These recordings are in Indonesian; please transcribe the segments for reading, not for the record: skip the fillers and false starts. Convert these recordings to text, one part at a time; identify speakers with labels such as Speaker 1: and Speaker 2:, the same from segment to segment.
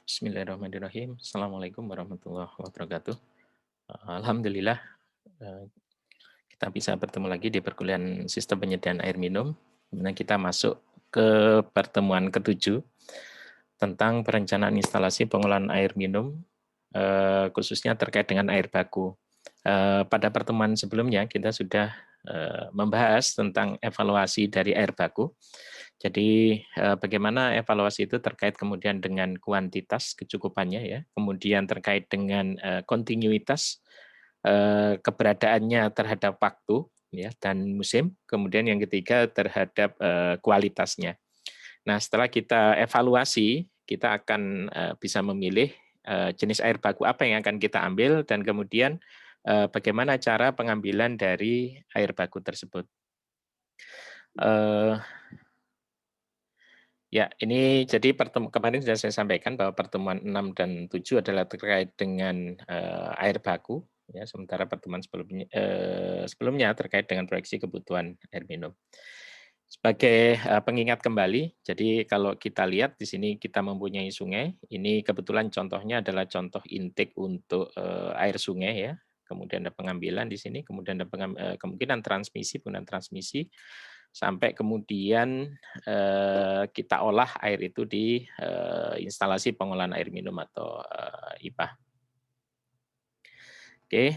Speaker 1: Bismillahirrahmanirrahim. Assalamualaikum warahmatullahi wabarakatuh. Alhamdulillah, kita bisa bertemu lagi di perkuliahan sistem penyediaan air minum, di mana kita masuk ke pertemuan ke-7 tentang perencanaan instalasi pengolahan air minum, khususnya terkait dengan air baku. Pada pertemuan sebelumnya kita sudah membahas tentang evaluasi dari air baku. Jadi bagaimana evaluasi itu terkait kemudian dengan kuantitas kecukupannya ya, kemudian terkait dengan kontinuitas keberadaannya terhadap waktu ya dan musim, kemudian yang ketiga terhadap kualitasnya. Nah, setelah kita evaluasi, kita akan bisa memilih jenis air baku apa yang akan kita ambil dan kemudian bagaimana cara pengambilan dari air baku tersebut. Eh, Ya, ini jadi kemarin sudah saya sampaikan bahwa pertemuan 6 dan 7 adalah terkait dengan air baku, ya, sementara pertemuan sebelumnya terkait dengan proyeksi kebutuhan air minum. Sebagai pengingat kembali, jadi kalau kita lihat di sini kita mempunyai sungai, ini kebetulan contohnya adalah contoh intake untuk air sungai ya, kemudian ada pengambilan di sini, kemudian ada kemungkinan transmisi, penggunaan transmisi, sampai kemudian kita olah air itu di instalasi pengolahan air minum atau IPA. Oke,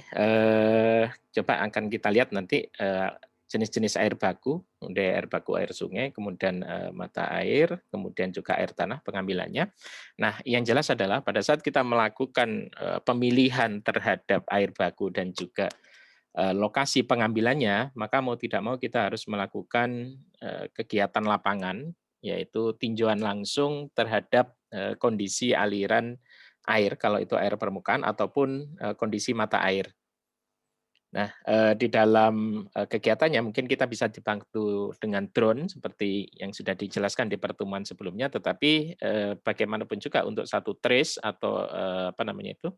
Speaker 1: coba akan kita lihat nanti jenis-jenis air baku, kemudian air baku air sungai, kemudian mata air, kemudian juga air tanah pengambilannya. Nah, yang jelas adalah pada saat kita melakukan pemilihan terhadap air baku dan juga lokasi pengambilannya, maka mau tidak mau kita harus melakukan kegiatan lapangan, yaitu tinjauan langsung terhadap kondisi aliran air, kalau itu air permukaan ataupun kondisi mata air. Nah, di dalam kegiatannya mungkin kita bisa dibantu dengan drone seperti yang sudah dijelaskan di pertemuan sebelumnya, tetapi bagaimanapun juga untuk satu trace atau apa namanya itu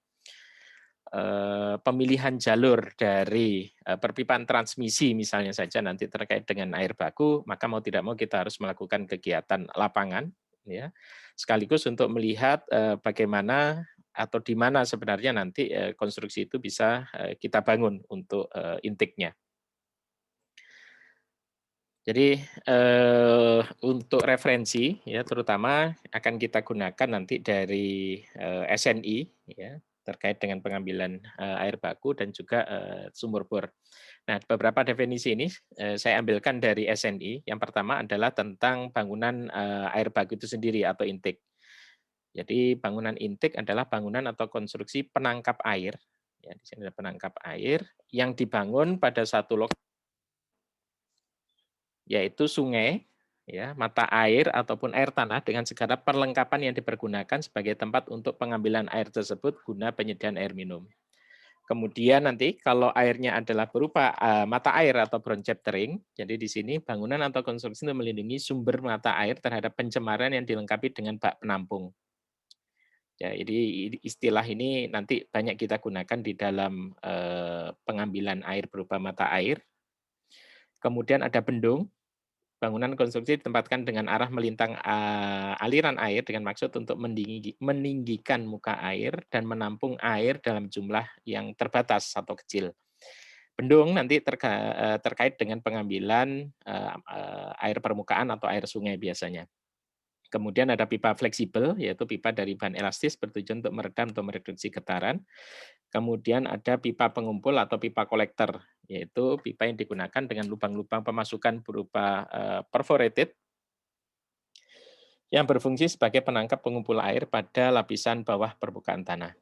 Speaker 1: pemilihan jalur dari perpipaan transmisi misalnya saja nanti terkait dengan air baku, maka mau tidak mau kita harus melakukan kegiatan lapangan, ya, sekaligus untuk melihat bagaimana atau di mana sebenarnya nanti konstruksi itu bisa kita bangun untuk intake-nya. Jadi untuk referensi ya terutama akan kita gunakan nanti dari SNI ya terkait dengan pengambilan air baku dan juga sumur bor. Nah, beberapa definisi ini saya ambilkan dari SNI. Yang pertama adalah tentang bangunan air baku itu sendiri atau intake. Jadi bangunan intake adalah bangunan atau konstruksi penangkap air. Ya, di sini ada penangkap air yang dibangun pada satu lokasi yaitu sungai, ya, mata air ataupun air tanah dengan segala perlengkapan yang dipergunakan sebagai tempat untuk pengambilan air tersebut guna penyediaan air minum. Kemudian nanti kalau airnya adalah berupa mata air atau ground chaptering, jadi di sini bangunan atau konstruksi itu melindungi sumber mata air terhadap pencemaran yang dilengkapi dengan bak penampung. Ya, jadi istilah ini nanti banyak kita gunakan di dalam pengambilan air berupa mata air. Kemudian ada bendung. Bangunan konstruksi ditempatkan dengan arah melintang aliran air dengan maksud untuk meninggikan muka air dan menampung air dalam jumlah yang terbatas atau kecil. Bendung nanti terkait dengan pengambilan air permukaan atau air sungai biasanya. Kemudian ada pipa fleksibel, yaitu pipa dari bahan elastis bertujuan untuk meredam atau mereduksi getaran. Kemudian ada pipa pengumpul atau pipa kolektor, yaitu pipa yang digunakan dengan lubang-lubang pemasukan berupa perforated yang berfungsi sebagai penangkap pengumpul air pada lapisan bawah permukaan tanah.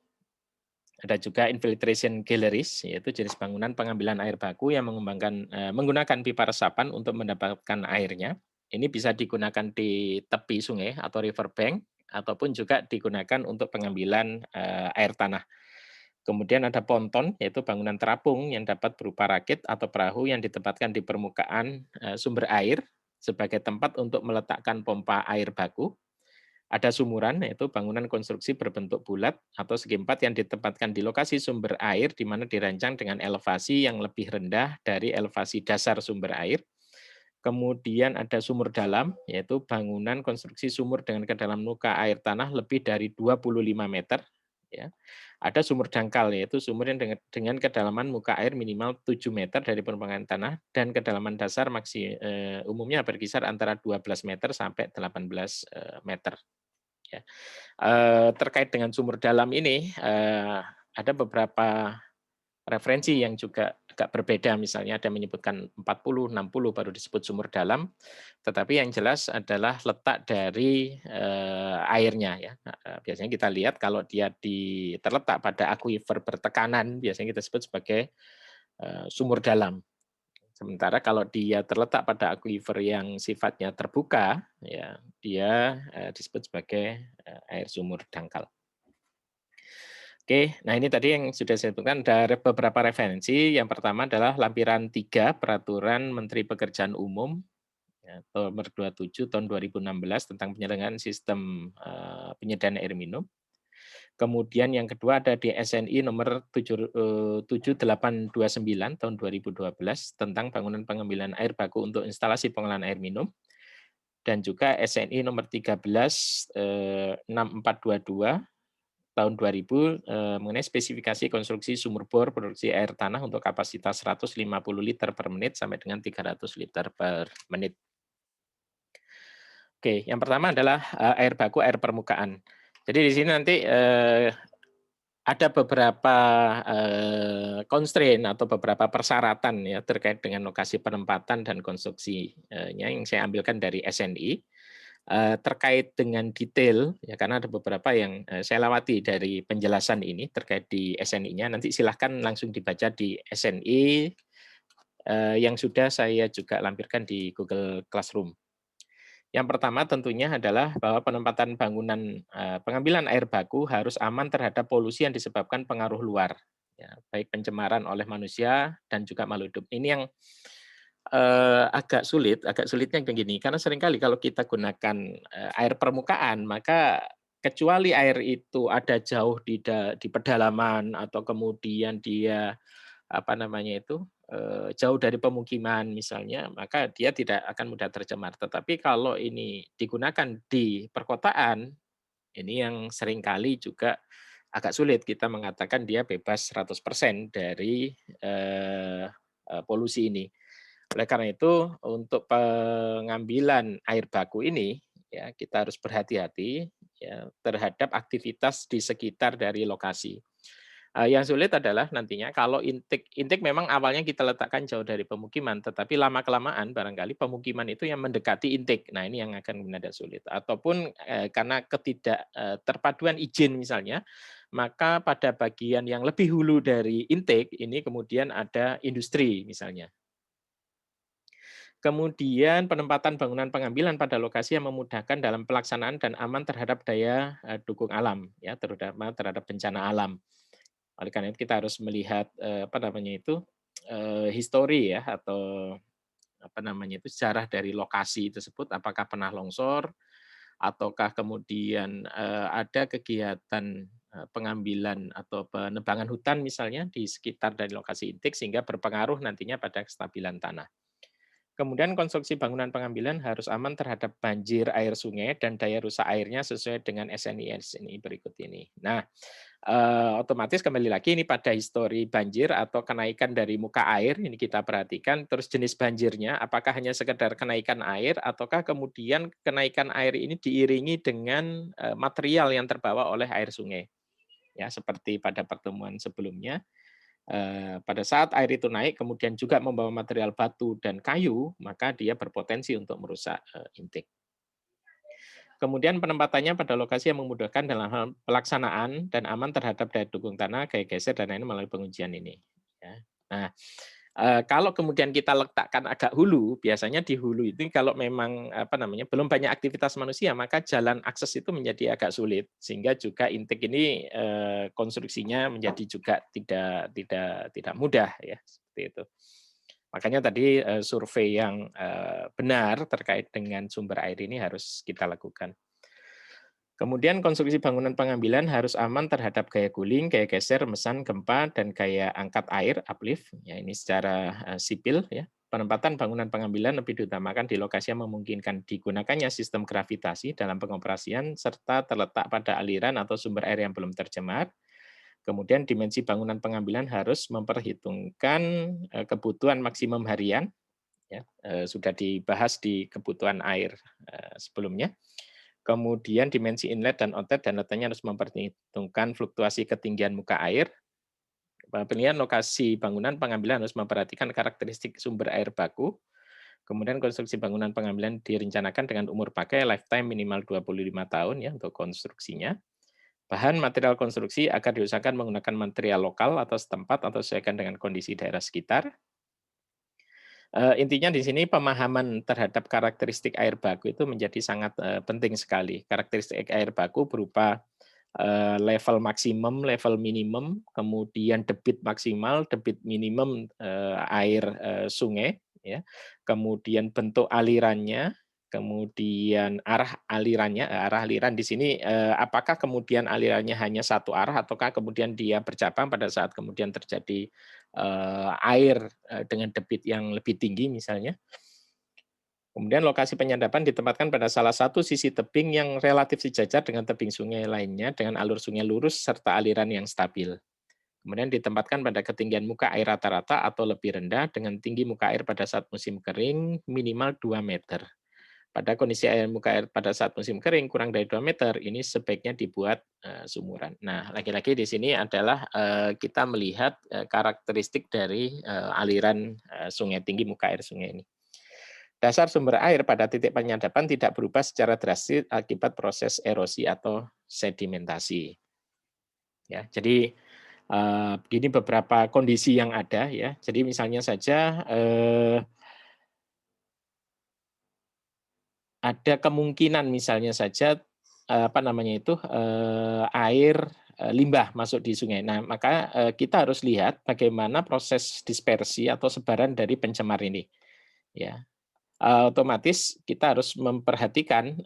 Speaker 1: Ada juga infiltration galleries, yaitu jenis bangunan pengambilan air baku yang menggunakan pipa resapan untuk mendapatkan airnya. Ini bisa digunakan di tepi sungai atau river bank, ataupun juga digunakan untuk pengambilan air tanah. Kemudian ada ponton, yaitu bangunan terapung yang dapat berupa rakit atau perahu yang ditempatkan di permukaan sumber air sebagai tempat untuk meletakkan pompa air baku. Ada sumuran, yaitu bangunan konstruksi berbentuk bulat atau segi empat yang ditempatkan di lokasi sumber air di mana dirancang dengan elevasi yang lebih rendah dari elevasi dasar sumber air. Kemudian ada sumur dalam, yaitu bangunan konstruksi sumur dengan kedalaman muka air tanah lebih dari 25 meter. Ya. Ada sumur dangkal, yaitu sumur yang dengan kedalaman muka air minimal 7 meter dari permukaan tanah dan kedalaman dasar umumnya berkisar antara 12 meter sampai 18 meter. Ya. Terkait dengan sumur dalam ini, ada beberapa referensi yang juga agak berbeda, misalnya ada menyebutkan 40, 60 baru disebut sumur dalam, tetapi yang jelas adalah letak dari airnya ya. Biasanya kita lihat kalau dia terletak pada akuifer bertekanan, biasanya kita sebut sebagai sumur dalam. Sementara kalau dia terletak pada akuifer yang sifatnya terbuka, ya dia disebut sebagai air sumur dangkal. Oke, nah ini tadi yang sudah saya sebutkan ada beberapa referensi. Yang pertama adalah lampiran 3 Peraturan Menteri Pekerjaan Umum ya, nomor 27 tahun 2016 tentang penyelenggaraan sistem penyediaan air minum. Kemudian yang kedua ada di SNI nomor 7829 tahun 2012 tentang bangunan pengambilan air baku untuk instalasi pengolahan air minum. Dan juga SNI nomor 13 6422 tahun 2000 mengenai spesifikasi konstruksi sumur bor produksi air tanah untuk kapasitas 150 liter per menit sampai dengan 300 liter per menit. Oke, yang pertama adalah air baku air permukaan. Jadi di sini nanti ada beberapa constraint atau beberapa persyaratan ya terkait dengan lokasi penempatan dan konstruksinya yang saya ambilkan dari SNI. Terkait dengan detail, ya karena ada beberapa yang saya lewati dari penjelasan ini terkait di SNI-nya, nanti silahkan langsung dibaca di SNI yang sudah saya juga lampirkan di Google Classroom. Yang pertama tentunya adalah bahwa penempatan bangunan pengambilan air baku harus aman terhadap polusi yang disebabkan pengaruh luar, ya, baik pencemaran oleh manusia dan juga makhluk hidup. Ini yang agak sulitnya begini, karena seringkali kalau kita gunakan, air permukaan, maka kecuali air itu ada jauh di pedalaman atau kemudian dia, apa namanya itu, jauh dari pemukiman misalnya, maka dia tidak akan mudah tercemar. Tetapi kalau ini digunakan di perkotaan, ini yang seringkali juga agak sulit kita mengatakan dia bebas 100% dari, eee eee, polusi ini. Oleh karena itu, untuk pengambilan air baku ini, ya kita harus berhati-hati ya terhadap aktivitas di sekitar dari lokasi. Yang sulit adalah nantinya kalau intake memang awalnya kita letakkan jauh dari pemukiman, tetapi lama-kelamaan barangkali pemukiman itu yang mendekati intake. Nah, ini yang akan benar-benar sulit. Ataupun, karena terpaduan izin misalnya, maka pada bagian yang lebih hulu dari intake ini kemudian ada industri misalnya. Kemudian penempatan bangunan pengambilan pada lokasi yang memudahkan dalam pelaksanaan dan aman terhadap daya dukung alam, ya, terutama terhadap bencana alam. Oleh karena itu kita harus melihat apa namanya itu histori ya atau apa namanya itu sejarah dari lokasi tersebut, apakah pernah longsor ataukah kemudian ada kegiatan pengambilan atau penebangan hutan misalnya di sekitar dari lokasi intik sehingga berpengaruh nantinya pada kestabilan tanah. Kemudian konstruksi bangunan pengambilan harus aman terhadap banjir air sungai dan daya rusak airnya sesuai dengan SNI berikut ini. Nah, otomatis kembali lagi ini pada histori banjir atau kenaikan dari muka air, ini kita perhatikan, terus jenis banjirnya, apakah hanya sekedar kenaikan air, ataukah kemudian kenaikan air ini diiringi dengan material yang terbawa oleh air sungai. Ya, seperti pada pertemuan sebelumnya, pada saat air itu naik kemudian juga membawa material batu dan kayu, maka dia berpotensi untuk merusak intake. Kemudian penempatannya pada lokasi yang memudahkan dalam hal pelaksanaan dan aman terhadap daya dukung tanah, gaya geser, dan lain melalui pengujian ini. Ya. Nah, kalau kemudian kita letakkan agak hulu, biasanya di hulu itu kalau memang apa namanya belum banyak aktivitas manusia, maka jalan akses itu menjadi agak sulit, sehingga juga intake ini konstruksinya menjadi juga tidak mudah ya seperti itu. Makanya tadi survei yang benar terkait dengan sumber air ini harus kita lakukan. Kemudian konstruksi bangunan pengambilan harus aman terhadap gaya guling, gaya geser, remesan, gempa, dan gaya angkat air (uplift). Ya, ini secara sipil ya. Penempatan bangunan pengambilan lebih diutamakan di lokasi yang memungkinkan digunakannya sistem gravitasi dalam pengoperasian serta terletak pada aliran atau sumber air yang belum tercemar. Kemudian dimensi bangunan pengambilan harus memperhitungkan kebutuhan maksimum harian, ya, sudah dibahas di kebutuhan air sebelumnya. Kemudian dimensi inlet dan outlet dan letaknya harus memperhitungkan fluktuasi ketinggian muka air. Pemilihan lokasi bangunan pengambilan harus memperhatikan karakteristik sumber air baku. Kemudian konstruksi bangunan pengambilan direncanakan dengan umur pakai lifetime minimal 25 tahun ya untuk konstruksinya. Bahan material konstruksi agar diusahakan menggunakan material lokal atau setempat atau sesuaikan dengan kondisi daerah sekitar. Intinya di sini pemahaman terhadap karakteristik air baku itu menjadi sangat penting sekali. Karakteristik air baku berupa level maksimum, level minimum, kemudian debit maksimal, debit minimum air sungai, ya, kemudian bentuk alirannya, kemudian arah alirannya, arah aliran di sini apakah kemudian alirannya hanya satu arah ataukah kemudian dia bercabang pada saat kemudian terjadi air dengan debit yang lebih tinggi misalnya. Kemudian lokasi penyadapan ditempatkan pada salah satu sisi tebing yang relatif sejajar dengan tebing sungai lainnya dengan alur sungai lurus serta aliran yang stabil. Kemudian ditempatkan pada ketinggian muka air rata-rata atau lebih rendah dengan tinggi muka air pada saat musim kering minimal 2 meter. Pada kondisi air muka air pada saat musim kering kurang dari 2 meter, ini sebaiknya dibuat sumuran. Nah, lagi-lagi di sini adalah kita melihat karakteristik dari aliran sungai tinggi muka air sungai ini. Dasar sumber air pada titik penyadapan tidak berubah secara drastis akibat proses erosi atau sedimentasi. Ya, jadi begini beberapa kondisi yang ada ya. Jadi misalnya saja ada kemungkinan misalnya saja apa namanya itu air limbah masuk di sungai. Nah, maka kita harus lihat bagaimana proses dispersi atau sebaran dari pencemar ini. Ya, otomatis kita harus memperhatikan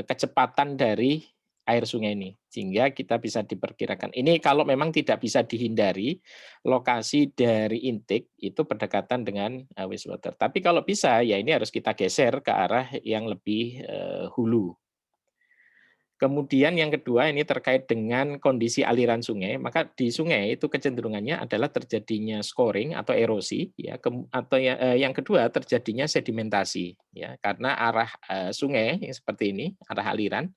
Speaker 1: kecepatan dari air sungai ini, sehingga kita bisa diperkirakan. Ini kalau memang tidak bisa dihindari, lokasi dari intake itu berdekatan dengan wastewater. Tapi kalau bisa, ya ini harus kita geser ke arah yang lebih hulu. Kemudian yang kedua ini terkait dengan kondisi aliran sungai, maka di sungai itu kecenderungannya adalah terjadinya scoring atau erosi ya atau yang kedua terjadinya sedimentasi ya karena arah sungai yang seperti ini, arah aliran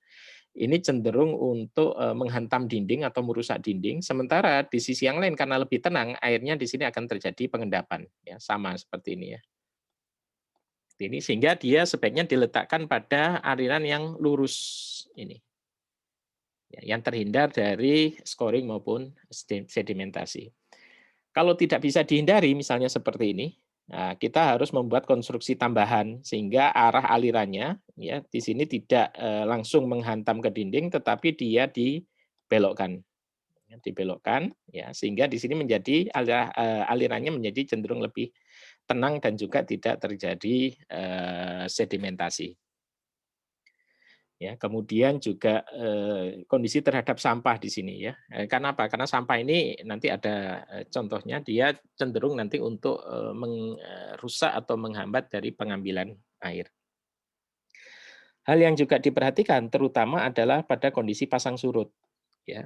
Speaker 1: ini cenderung untuk menghantam dinding atau merusak dinding, sementara di sisi yang lain karena lebih tenang airnya di sini akan terjadi pengendapan ya sama seperti ini ya. Ini sehingga dia sebaiknya diletakkan pada aliran yang lurus ini. Ya, yang terhindar dari scoring maupun sedimentasi. Kalau tidak bisa dihindari, misalnya seperti ini, nah, kita harus membuat konstruksi tambahan sehingga arah alirannya ya di sini tidak langsung menghantam ke dinding, tetapi dia dibelokkan, dibelokkan, ya sehingga di sini menjadi alirannya menjadi cenderung lebih tenang dan juga tidak terjadi sedimentasi. Ya, kemudian juga kondisi terhadap sampah di sini ya. Karena apa? Karena sampah ini nanti ada contohnya dia cenderung nanti untuk merusak atau menghambat dari pengambilan air. Hal yang juga diperhatikan terutama adalah pada kondisi pasang surut ya.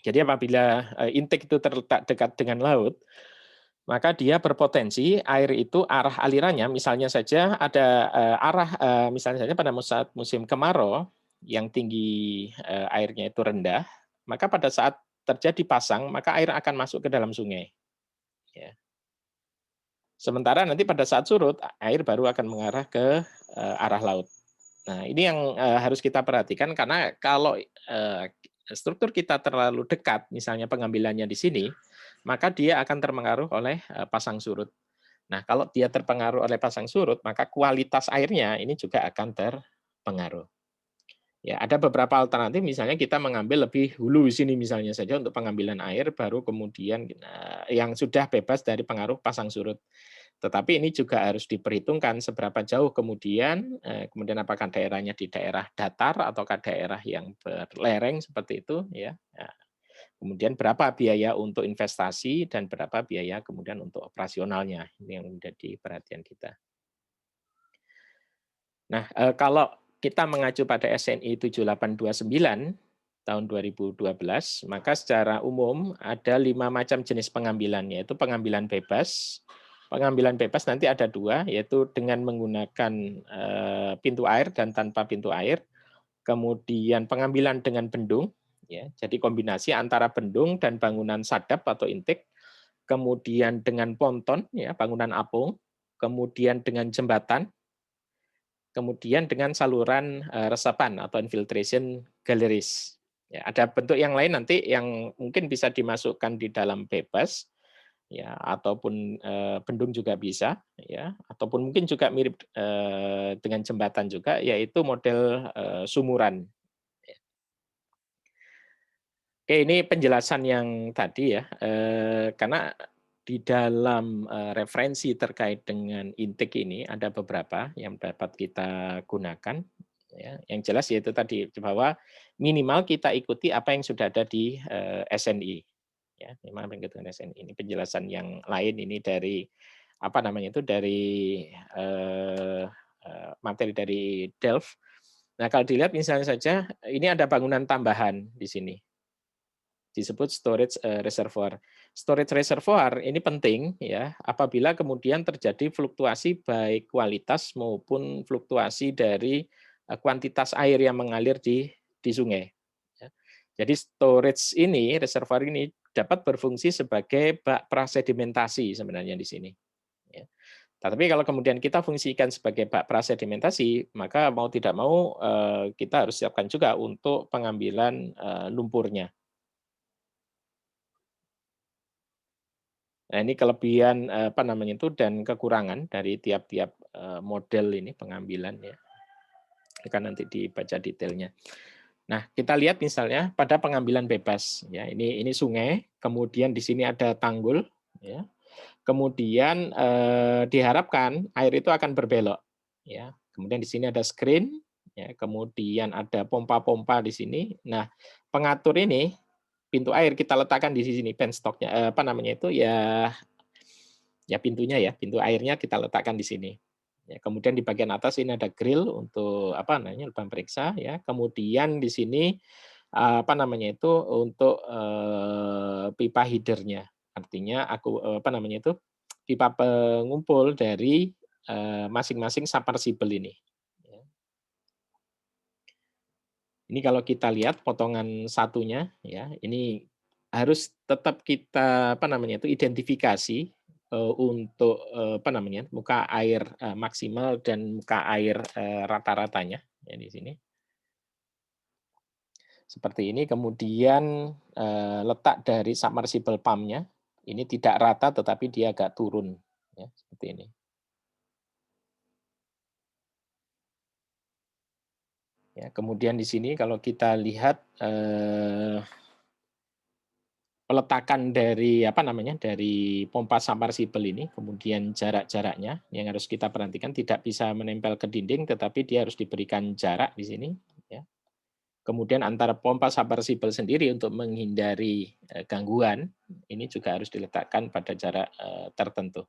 Speaker 1: Jadi apabila intake itu terletak dekat dengan laut, maka dia berpotensi air itu arah alirannya misalnya saja ada arah misalnya saja pada saat musim kemarau yang tinggi airnya itu rendah, maka pada saat terjadi pasang maka air akan masuk ke dalam sungai. Ya. Sementara nanti pada saat surut air baru akan mengarah ke arah laut. Nah, ini yang harus kita perhatikan karena kalau struktur kita terlalu dekat, misalnya pengambilannya di sini, maka dia akan terpengaruh oleh pasang surut. Nah, kalau dia terpengaruh oleh pasang surut, maka kualitas airnya ini juga akan terpengaruh. Ya, ada beberapa alternatif, misalnya kita mengambil lebih hulu di sini misalnya saja untuk pengambilan air, baru kemudian yang sudah bebas dari pengaruh pasang surut. Tetapi ini juga harus diperhitungkan seberapa jauh kemudian apakah daerahnya di daerah datar ataukah daerah yang berlereng seperti itu ya. Kemudian berapa biaya untuk investasi dan berapa biaya kemudian untuk operasionalnya. Ini yang menjadi perhatian kita. Nah, kalau kita mengacu pada SNI 7829 tahun 2012, maka secara umum ada 5 macam jenis pengambilan, yaitu pengambilan bebas. Pengambilan bebas nanti ada 2, yaitu dengan menggunakan pintu air dan tanpa pintu air. Kemudian pengambilan dengan bendung, ya, jadi kombinasi antara bendung dan bangunan sadap atau intake. Kemudian dengan ponton, ya, bangunan apung. Kemudian dengan jembatan. Kemudian dengan saluran resapan atau infiltration galleries. Ya, ada bentuk yang lain nanti yang mungkin bisa dimasukkan di dalam bebas, ya, ataupun bendung juga bisa, ya, ataupun mungkin juga mirip dengan jembatan juga, yaitu model sumuran. Oke, ini penjelasan yang tadi ya, karena di dalam referensi terkait dengan intake ini ada beberapa yang dapat kita gunakan. Ya, yang jelas yaitu tadi bahwa minimal kita ikuti apa yang sudah ada di SNI. Ya, minimal mengikuti SNI. Ini penjelasan yang lain ini dari apa namanya itu dari materi dari Delft. Nah, kalau dilihat misalnya saja ini ada bangunan tambahan di sini disebut storage reservoir. Storage reservoir ini penting ya apabila kemudian terjadi fluktuasi baik kualitas maupun fluktuasi dari kuantitas air yang mengalir di sungai. Ya. Jadi storage ini, reservoir ini dapat berfungsi sebagai bak prasedimentasi sebenarnya di sini. Ya. Tapi kalau kemudian kita fungsikan sebagai bak prasedimentasi, maka mau tidak mau kita harus siapkan juga untuk pengambilan lumpurnya. Nah, ini kelebihan apa namanya itu dan kekurangan dari tiap-tiap model ini pengambilan ya. Akan nanti dibaca detailnya. Nah, kita lihat misalnya pada pengambilan bebas ya. Ini sungai, kemudian di sini ada tanggul ya. Kemudian diharapkan air itu akan berbelok ya. Kemudian di sini ada screen ya, kemudian ada pompa-pompa di sini. Nah, pengatur ini pintu air kita letakkan di sini penstoknya apa namanya itu ya pintunya ya, pintu airnya kita letakkan di sini. Ya, kemudian di bagian atas ini ada grill untuk apa namanya lubang periksa ya. Kemudian di sini apa namanya itu untuk pipa headernya. Artinya aku apa namanya itu pipa pengumpul dari masing-masing submersible ini. Ya. Ini kalau kita lihat potongan satunya ya, ini harus tetap kita apa namanya itu identifikasi untuk apa namanya muka air maksimal dan muka air rata-ratanya ya di sini. Seperti ini kemudian letak dari submersible pump-nya ini tidak rata tetapi dia agak turun ya seperti ini. Ya, kemudian di sini kalau kita lihat peletakan dari apa namanya dari pompa submersible ini, kemudian jarak-jaraknya yang harus kita perhatikan tidak bisa menempel ke dinding, tetapi dia harus diberikan jarak di sini. Ya. Kemudian antara pompa submersible sendiri untuk menghindari gangguan, ini juga harus diletakkan pada jarak tertentu.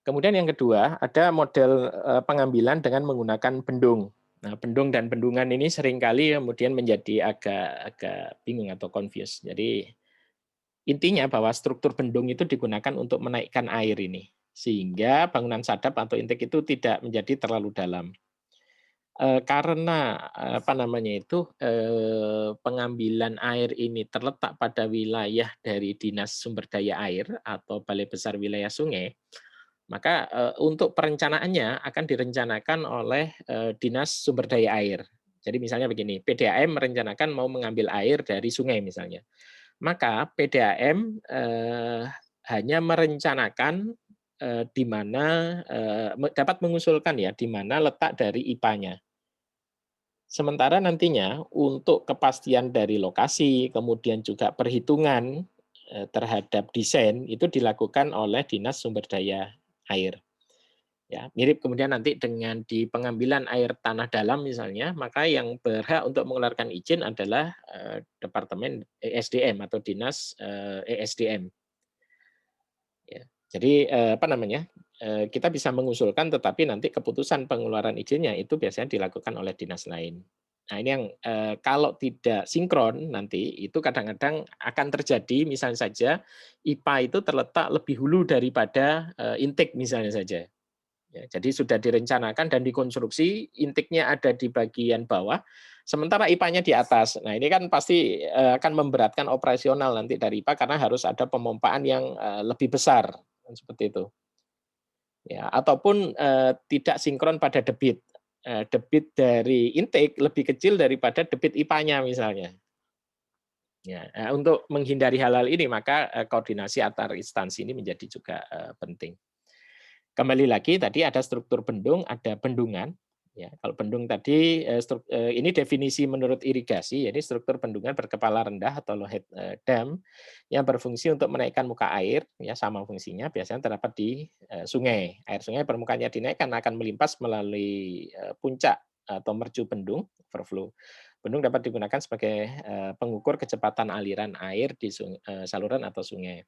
Speaker 1: Kemudian yang kedua, ada model pengambilan dengan menggunakan bendung. Nah, bendung dan bendungan ini seringkali kemudian menjadi agak bingung atau confused. Jadi intinya bahwa struktur bendung itu digunakan untuk menaikkan air ini, sehingga bangunan sadap atau intake itu tidak menjadi terlalu dalam. Karena apa namanya itu pengambilan air ini terletak pada wilayah dari Dinas Sumber Daya Air atau Balai Besar Wilayah Sungai, maka untuk perencanaannya akan direncanakan oleh Dinas Sumber Daya Air. Jadi misalnya begini, PDAM merencanakan mau mengambil air dari sungai misalnya. Maka PDAM hanya merencanakan di mana dapat mengusulkan ya di mana letak dari IPA-nya. Sementara nantinya untuk kepastian dari lokasi, kemudian juga perhitungan terhadap desain itu dilakukan oleh Dinas Sumber Daya Air. Ya, mirip kemudian nanti dengan di pengambilan air tanah dalam misalnya, maka yang berhak untuk mengeluarkan izin adalah Departemen ESDM atau Dinas ESDM. Ya. Jadi apa namanya? Kita bisa mengusulkan tetapi nanti keputusan pengeluaran izinnya itu biasanya dilakukan oleh dinas lain. Nah, ini yang kalau tidak sinkron nanti itu kadang-kadang akan terjadi misalnya saja IPA itu terletak lebih hulu daripada intake misalnya saja. Ya, jadi sudah direncanakan dan dikonstruksi, intiknya ada di bagian bawah, sementara IPA-nya di atas. Nah, ini kan pasti akan memberatkan operasional nanti dari IPA karena harus ada pemompaan yang lebih besar, kan seperti itu. Ya, ataupun tidak sinkron pada debit. Debit dari intake lebih kecil daripada debit IPA-nya misalnya. Ya, untuk menghindari hal-hal ini maka koordinasi antar instansi ini menjadi juga penting. Kembali lagi tadi ada struktur bendung, ada bendungan. Ya, kalau bendung tadi ini definisi menurut irigasi, jadi struktur bendungan berkepala rendah atau lowhead dam yang berfungsi untuk menaikkan muka air, ya sama fungsinya biasanya terdapat di sungai. Air sungai permukaannya dinaikkan akan melimpas melalui puncak atau mercu bendung, overflow. Bendung dapat digunakan sebagai pengukur kecepatan aliran air di saluran atau sungai.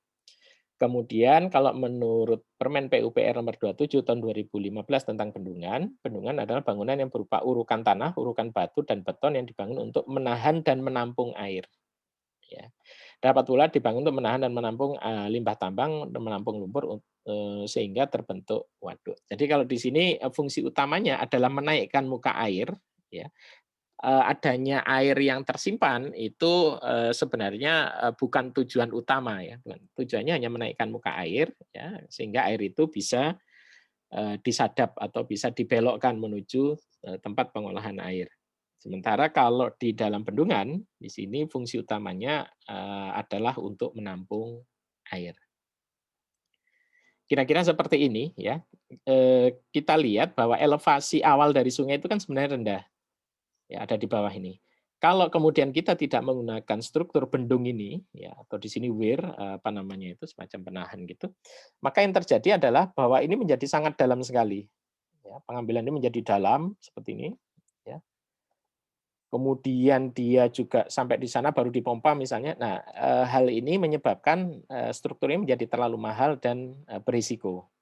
Speaker 1: Kemudian kalau menurut Permen PUPR nomor 27 tahun 2015 tentang bendungan, bendungan adalah bangunan yang berupa urukan tanah, urukan batu dan beton yang dibangun untuk menahan dan menampung air. Ya. Dapat pula dibangun untuk menahan dan menampung limbah tambang dan menampung lumpur sehingga terbentuk waduk. Jadi kalau di sini fungsi utamanya adalah menaikkan muka air, ya, adanya air yang tersimpan itu, sebenarnya, bukan tujuan utama ya, bukan. Tujuannya hanya menaikkan muka air ya, sehingga air itu bisa, disadap atau bisa dibelokkan menuju, tempat pengolahan air. Sementara kalau di dalam bendungan, di sini fungsi utamanya, adalah untuk menampung air. Kira-kira seperti ini ya, kita lihat bahwa elevasi awal dari sungai itu kan sebenarnya rendah. Ya, ada di bawah ini. Kalau kemudian kita tidak menggunakan struktur bendung ini, ya, atau di sini weir, apa namanya itu, semacam penahan gitu, maka yang terjadi adalah bahwa ini menjadi sangat dalam sekali. Ya, pengambilan ini menjadi dalam seperti ini. Ya. Kemudian dia juga sampai di sana baru dipompa misalnya. Nah, hal ini menyebabkan struktur ini menjadi terlalu mahal dan berisiko.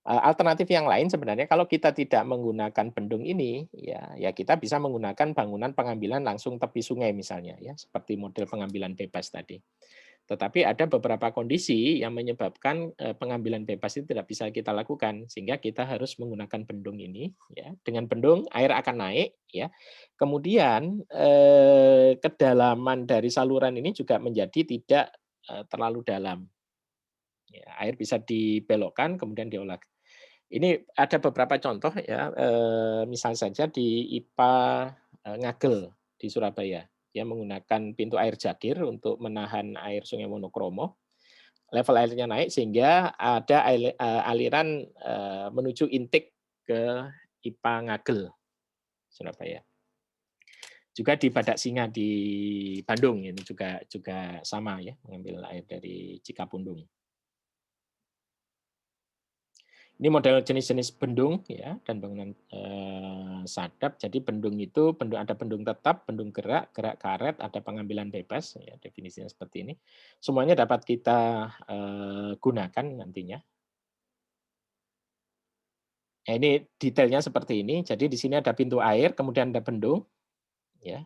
Speaker 1: Alternatif yang lain sebenarnya kalau kita tidak menggunakan bendung ini, ya kita bisa menggunakan bangunan pengambilan langsung tepi sungai misalnya ya, seperti model pengambilan bebas tadi. Tetapi ada beberapa kondisi yang menyebabkan, pengambilan bebas itu tidak bisa kita lakukan, sehingga kita harus menggunakan bendung ini ya. Dengan bendung air akan naik ya, kemudian, kedalaman dari saluran ini juga menjadi tidak, terlalu dalam. Ya, air bisa dibelokkan kemudian diolah. Ini ada beberapa contoh ya, misal saja di IPA, Ngagel di Surabaya. Dia menggunakan pintu air Jakir untuk menahan air Sungai Wonokromo. Level airnya naik sehingga ada aliran, menuju intake ke IPA Ngagel, Surabaya. Juga di Badak Singa di Bandung ini juga juga sama ya, mengambil air dari Cikapundung. Ini model jenis-jenis bendung ya dan bangunan, sadap. Jadi bendung itu ada bendung tetap, bendung gerak, gerak karet, ada pengambilan bebas ya definisinya seperti ini. Semuanya dapat kita, gunakan nantinya. Nah ini detailnya seperti ini. Jadi di sini ada pintu air, kemudian ada bendung ya.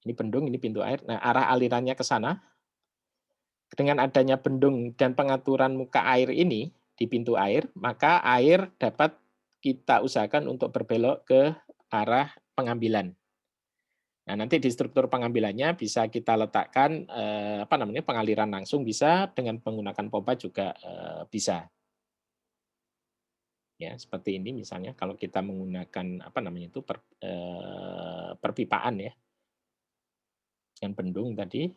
Speaker 1: Ini bendung, ini pintu air. Nah arah alirannya ke sana. Dengan adanya bendung dan pengaturan muka air ini di pintu air, maka air dapat kita usahakan untuk berbelok ke arah pengambilan. Nah, nanti di struktur pengambilannya bisa kita letakkan apa namanya, pengaliran langsung bisa, dengan menggunakan pompa juga bisa. Ya, seperti ini misalnya kalau kita menggunakan apa namanya itu perpipaan ya, dengan bendung tadi.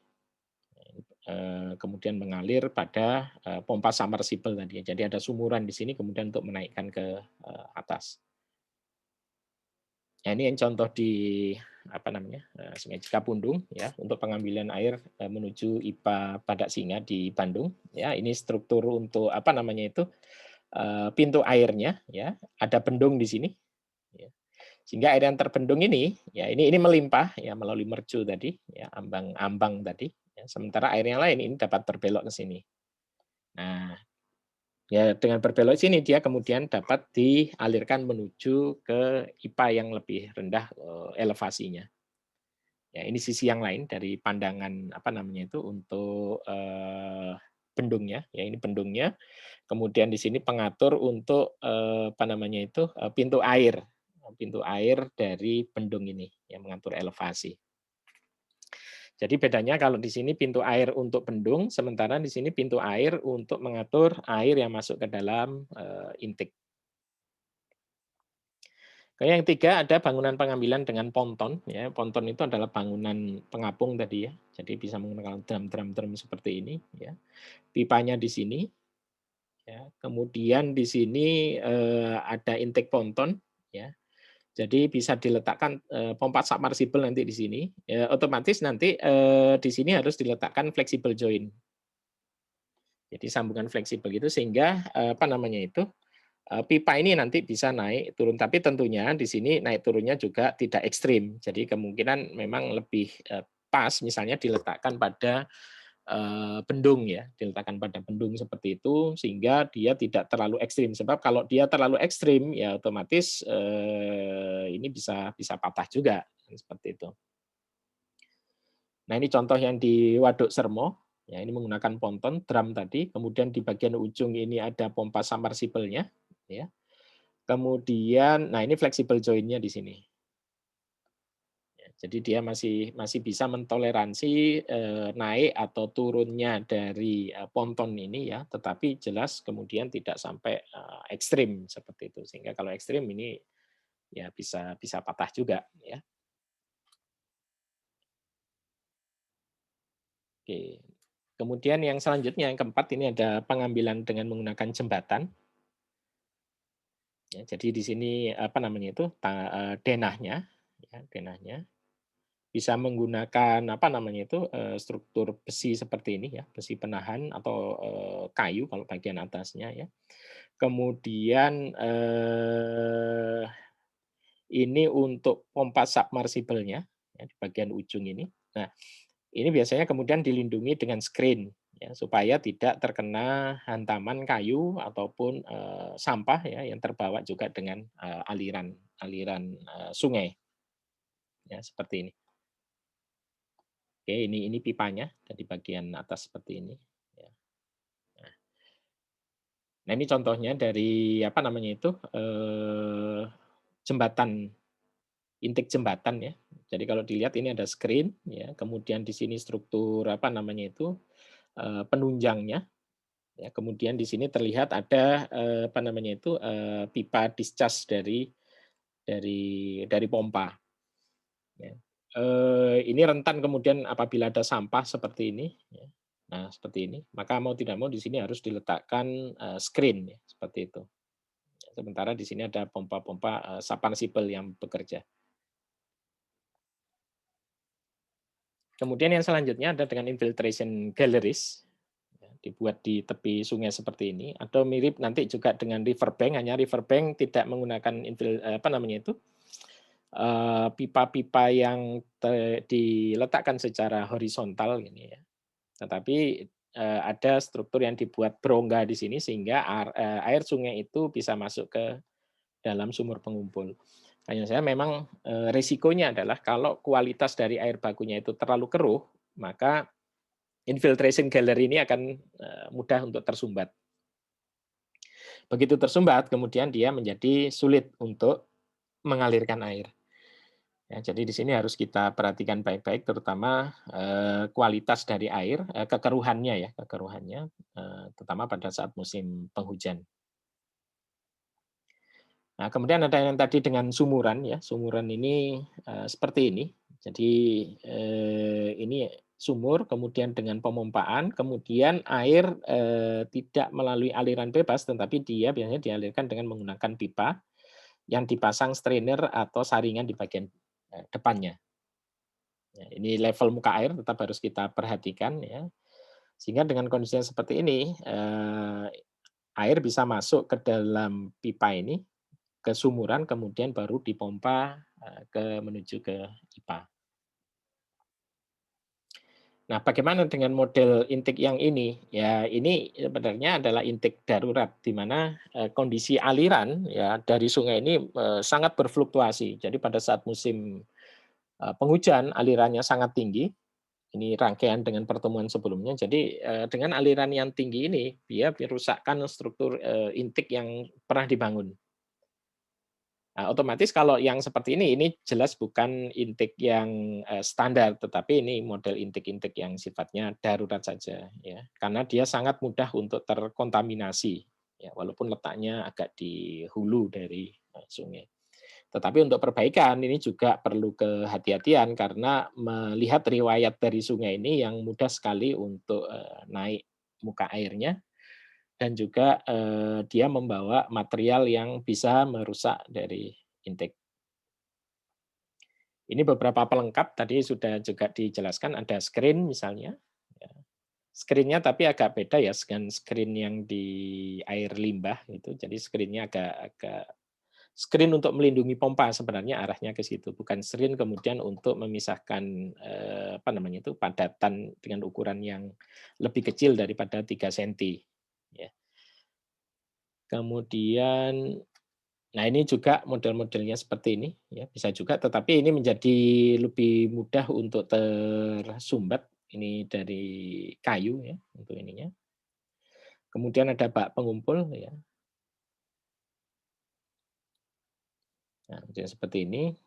Speaker 1: Kemudian mengalir pada, pompa submersible tadi ya. Jadi ada sumuran di sini kemudian untuk menaikkan ke, atas. Nah ini yang contoh di apa namanya, Sungai Cikapundung ya, untuk pengambilan air, menuju IPA Badak Singa di Bandung ya. Ini struktur untuk apa namanya itu, pintu airnya, ya, ada bendung di sini, ya. Sehingga air yang terbendung ini, ya ini melimpah ya melalui mercu tadi, ya ambang tadi, ya, sementara air yang lain ini dapat berbelok ke sini. Nah, ya dengan berbelok sini dia kemudian dapat dialirkan menuju ke IPA yang lebih rendah elevasinya. Ya, ini sisi yang lain dari pandangan apa namanya itu untuk bendungnya. Ya, ini bendungnya. Kemudian di sini pengatur untuk apa namanya itu pintu air dari bendung ini yang mengatur elevasi. Jadi bedanya kalau di sini pintu air untuk bendung, sementara di sini pintu air untuk mengatur air yang masuk ke dalam intake. Yang ketiga ada bangunan pengambilan dengan ponton. Ya, ponton itu adalah bangunan pengapung tadi ya. Jadi bisa menggunakan drum-drum seperti ini. Ya. Pipanya di sini. Ya. Kemudian di sini ada intake ponton. Ya. Jadi bisa diletakkan pompa submersible nanti di sini. Ya, otomatis nanti di sini harus diletakkan flexible joint. Jadi sambungan fleksibel gitu sehingga apa namanya itu pipa ini nanti bisa naik turun, tapi tentunya di sini naik turunnya juga tidak ekstrim. Jadi kemungkinan memang lebih pas misalnya diletakkan pada bendung ya, diletakkan pada bendung seperti itu sehingga dia tidak terlalu ekstrim. Sebab kalau dia terlalu ekstrim ya otomatis ini bisa bisa patah juga seperti itu. Nah, ini contoh yang di Waduk Sermo. Ya, ini menggunakan ponton, drum tadi, kemudian di bagian ujung ini ada pompa submersible-nya, ya. Kemudian, nah ini flexible joint-nya di sini. Ya, jadi dia masih masih bisa mentoleransi naik atau turunnya dari ponton ini ya, tetapi jelas kemudian tidak sampai ekstrim seperti itu. Sehingga kalau ekstrim ini ya bisa bisa patah juga ya. Oke. Kemudian yang selanjutnya yang keempat ini ada pengambilan dengan menggunakan jembatan. Ya, jadi di sini apa namanya itu denahnya, ya, denahnya bisa menggunakan apa namanya itu struktur besi seperti ini ya, besi penahan atau kayu kalau bagian atasnya ya. Kemudian ini untuk pompa submersible-nya ya, di bagian ujung ini. Nah, ini biasanya kemudian dilindungi dengan screen ya, supaya tidak terkena hantaman kayu ataupun sampah ya yang terbawa juga dengan aliran aliran sungai ya seperti ini. Oke, ini pipanya dari bagian atas seperti ini. Ya. Nah, ini contohnya dari apa namanya itu jembatan intake jembatan ya. Jadi kalau dilihat ini ada screen ya, kemudian di sini struktur apa namanya itu penunjangnya. Ya, kemudian di sini terlihat ada apa namanya itu pipa discharge dari pompa. Ya. Ini rentan kemudian apabila ada sampah seperti ini. Ya. Nah seperti ini, maka mau tidak mau di sini harus diletakkan screen ya, seperti itu. Sementara di sini ada pompa-pompa submersible yang bekerja. Kemudian yang selanjutnya ada dengan infiltration galleries. Ya, dibuat di tepi sungai seperti ini atau mirip nanti juga dengan riverbank, hanya riverbank tidak menggunakan apa namanya itu pipa-pipa yang diletakkan secara horizontal ini ya, tetapi ada struktur yang dibuat berongga di sini sehingga air sungai itu bisa masuk ke dalam sumur pengumpul. Hanya saya memang resikonya adalah kalau kualitas dari air bakunya itu terlalu keruh, maka infiltration gallery ini akan mudah untuk tersumbat. Begitu tersumbat, kemudian dia menjadi sulit untuk mengalirkan air. Ya, jadi di sini harus kita perhatikan baik-baik, terutama kualitas dari air, kekeruhannya ya, kekeruhannya, terutama pada saat musim penghujan. Nah, kemudian ada yang tadi dengan sumuran ya, sumuran ini seperti ini. Jadi ini sumur, kemudian dengan pemompaan, kemudian air tidak melalui aliran bebas, tetapi dia biasanya dialirkan dengan menggunakan pipa yang dipasang strainer atau saringan di bagian depannya. Ya, ini level muka air tetap harus kita perhatikan ya. Sehingga dengan kondisi yang seperti ini, air bisa masuk ke dalam pipa ini, ke sumuran, kemudian baru dipompa menuju ke pipa. Nah, bagaimana dengan model intake yang ini? Ya, ini sebenarnya adalah intake darurat, di mana kondisi aliran ya dari sungai ini sangat berfluktuasi. Jadi pada saat musim penghujan alirannya sangat tinggi. Ini rangkaian dengan pertemuan sebelumnya. Jadi dengan aliran yang tinggi ini, dia merusakkan struktur intake yang pernah dibangun. Nah, otomatis kalau yang seperti ini jelas bukan intake yang standar, tetapi ini model intake-intake yang sifatnya darurat saja, ya. Karena dia sangat mudah untuk terkontaminasi, ya, walaupun letaknya agak di hulu dari sungai. Tetapi untuk perbaikan ini juga perlu kehati-hatian karena melihat riwayat dari sungai ini yang mudah sekali untuk naik muka airnya dan juga dia membawa material yang bisa merusak dari intake. Ini beberapa pelengkap tadi sudah juga dijelaskan, ada screen misalnya, ya. Screen-nya tapi agak beda ya dengan screen yang di air limbah itu. Jadi screen-nya agak agak screen untuk melindungi pompa sebenarnya arahnya ke situ, bukan screen kemudian untuk memisahkan apa namanya itu padatan dengan ukuran yang lebih kecil daripada 3 senti, ya. Kemudian nah ini juga model-modelnya seperti ini ya, bisa juga, tetapi ini menjadi lebih mudah untuk tersumbat, ini dari kayu ya untuk ininya. Kemudian ada bak pengumpul ya. Nah, jadi seperti ini.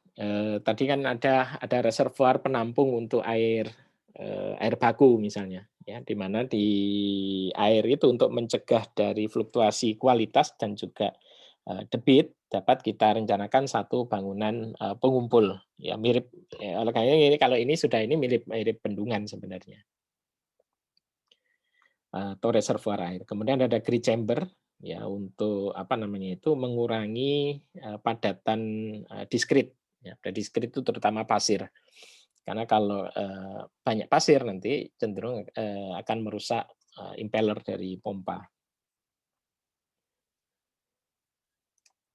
Speaker 1: Tadi kan ada reservoir penampung untuk air baku misalnya ya, di mana di air itu untuk mencegah dari fluktuasi kualitas dan juga debit dapat kita rencanakan satu bangunan pengumpul ya mirip oleh kayaknya ini kalau ini sudah ini mirip mirip bendungan sebenarnya atau reservoir air. Kemudian ada grid chamber ya untuk apa namanya itu mengurangi padatan diskrit ya. Diskrit itu terutama pasir. Karena kalau banyak pasir nanti cenderung akan merusak impeller dari pompa.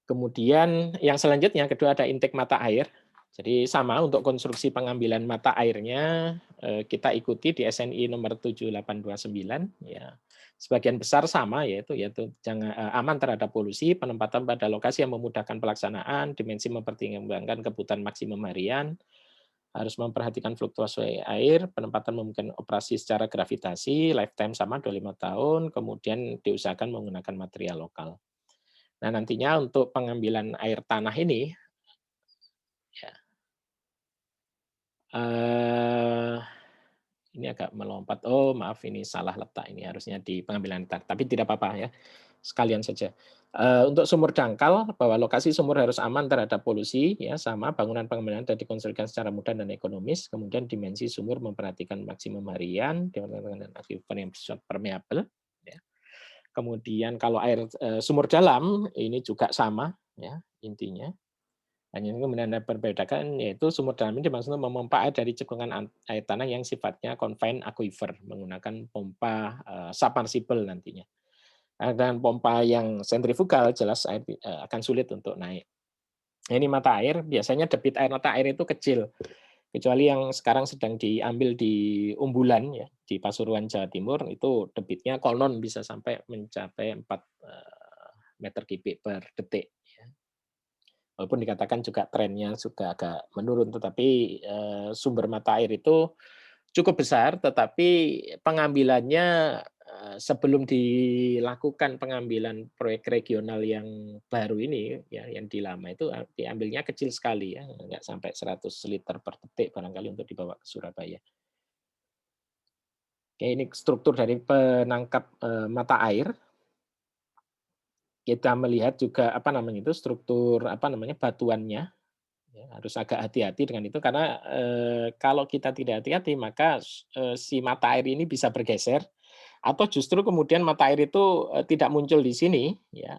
Speaker 1: Kemudian yang selanjutnya kedua ada intake mata air. Jadi sama untuk konstruksi pengambilan mata airnya kita ikuti di SNI nomor 7829 ya. Sebagian besar sama yaitu jangan aman terhadap polusi, penempatan pada lokasi yang memudahkan pelaksanaan, dimensi mempertimbangkan kebutuhan maksimum harian, harus memperhatikan fluktuasi air, penempatan memungkinkan operasi secara gravitasi, lifetime sama 25 tahun, kemudian diusahakan menggunakan material lokal. Nah, nantinya untuk pengambilan air tanah ini, ya, eee, ini agak melompat. Oh, maaf ini salah letak ini, harusnya di pengambilan tanah, tapi tidak apa-apa ya, sekalian saja. Untuk sumur dangkal, bahwa lokasi sumur harus aman terhadap polusi, ya sama bangunan pengambilan dan dikonstruksikan secara mudah dan ekonomis, kemudian dimensi sumur memperhatikan maksimum harian, dengan akibat yang bersifat permeabel, ya. Kemudian kalau air sumur dalam ini juga sama ya intinya. Hanya kemudian ada perbedakan yaitu sumur dalam ini dimaksudkan memompa air dari cekungan air tanah yang sifatnya confined aquifer menggunakan pompa submersible nantinya. Dengan pompa yang sentrifugal jelas air akan sulit untuk naik. Nah, ini mata air biasanya debit air mata air itu kecil. Kecuali yang sekarang sedang diambil di Umbulan ya, di Pasuruan, Jawa Timur, itu debitnya konon bisa sampai mencapai 4 meter kubik per detik ya. Walaupun dikatakan juga trennya sudah agak menurun, tetapi sumber mata air itu cukup besar, tetapi pengambilannya sebelum dilakukan pengambilan proyek regional yang baru ini, ya yang di lama itu diambilnya kecil sekali ya, nggak sampai 100 liter per detik barangkali untuk dibawa ke Surabaya. Oke, ini struktur dari penangkap mata air. Kita melihat juga apa namanya itu struktur apa namanya batuannya. Ya, harus agak hati-hati dengan itu karena, kalau kita tidak hati-hati maka si mata air ini bisa bergeser atau justru kemudian mata air itu, tidak muncul di sini ya,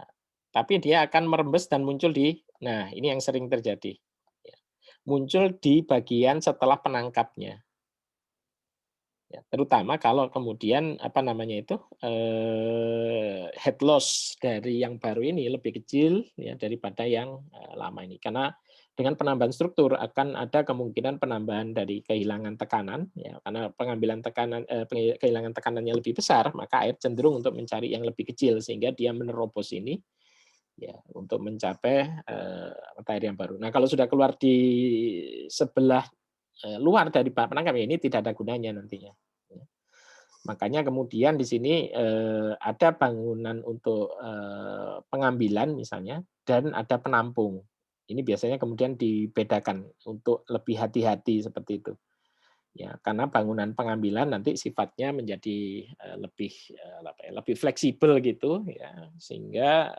Speaker 1: tapi dia akan merembes dan muncul di nah ini yang sering terjadi, ya. Muncul di bagian setelah penangkapnya. Ya, terutama kalau kemudian apa namanya itu head loss dari yang baru ini lebih kecil ya daripada yang lama ini. Karena dengan penambahan struktur akan ada kemungkinan penambahan dari kehilangan tekanan ya karena pengambilan tekanan kehilangan tekanannya lebih besar maka air cenderung untuk mencari yang lebih kecil sehingga dia menerobos ini ya untuk mencapai mata air yang baru. Nah, kalau sudah keluar di sebelah luar dari penangkap ya ini tidak ada gunanya nantinya. Ya. Makanya kemudian di sini ada bangunan untuk pengambilan misalnya dan ada penampung. Ini biasanya kemudian dibedakan untuk lebih hati-hati seperti itu. Ya, karena bangunan pengambilan nanti sifatnya menjadi lebih apa ya, lebih fleksibel gitu ya, sehingga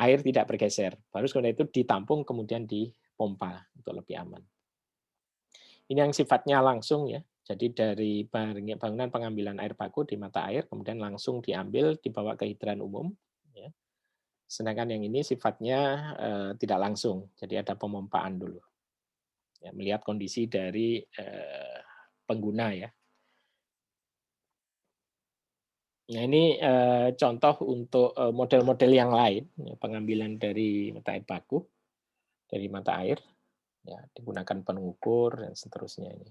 Speaker 1: air tidak bergeser. Baru kemudian itu ditampung kemudian dipompa untuk lebih aman. Ini yang sifatnya langsung ya. Jadi dari bangunan pengambilan air baku di mata air, kemudian langsung diambil, dibawa ke hidran umum. Ya. Sedangkan yang ini sifatnya tidak langsung, jadi ada pemompaan dulu. Ya, melihat kondisi dari pengguna ya. Nah ini contoh untuk model-model yang lain, ya, pengambilan dari mata air baku, dari mata air, ya, digunakan pengukur dan seterusnya ini.